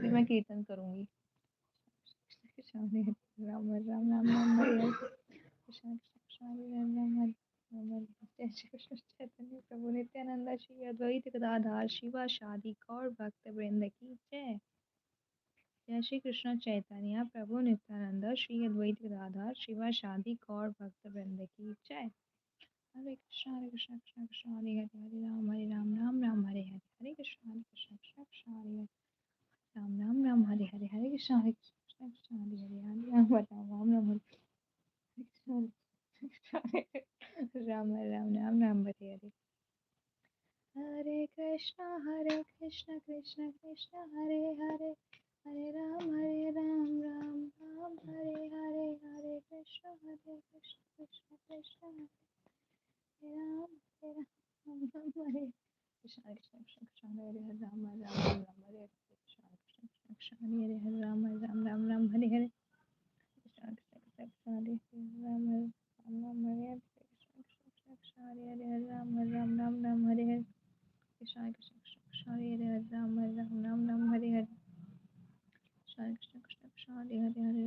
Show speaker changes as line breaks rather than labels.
अभी मैं कीर्तन करूंगी। कृष्ण हरे हरे राम राम राम राम हरे हरे कृष्ण कृष्ण हरे हरे राम हरे राम हरे जय श्री कृष्ण चैतन्य प्रभु नित्यानंद श्री अद्वैत गदाधर शिवा शादी गौर भक्त वृंद की जय। जय श्री कृष्ण चैतन्य प्रभु नित्यानंद श्री अद्वैत गदाधर शिवा शादी गौर भक्त वृंद की जय। हरे कृष्ण कृष्ण कृष्ण हरे हरे हरे राम राम राम हरे हरे हरे कृष्ण कृष्ण कृष्ण हरे हरे राम राम राम हरे हरे हरे कृष्ण कृष्ण हरे हरे हरे राम राम राम हरे कृष्ण राम राम राम हरे हरे हरे कृष्ण कृष्ण कृष्ण हरे हरे हरे राम राम हरे हरे हरे कृष्ण कृष्ण हरे राम हरे कृष्ण कृष्ण कृष्ण हरे हरे राम हरे कृष्ण कृष्ण कृष्ण हरे हरे राम हरे हरे कृष्ण कृष्ण कृष्ण हरे राम हरे कृष्ण कृष्ण कृष्ण हरे राम हरे हरे कृष्ण कृष्ण कृष्ण हरे राम हरे हरे कृष्ण कृष्ण कृष्ण हरे हरे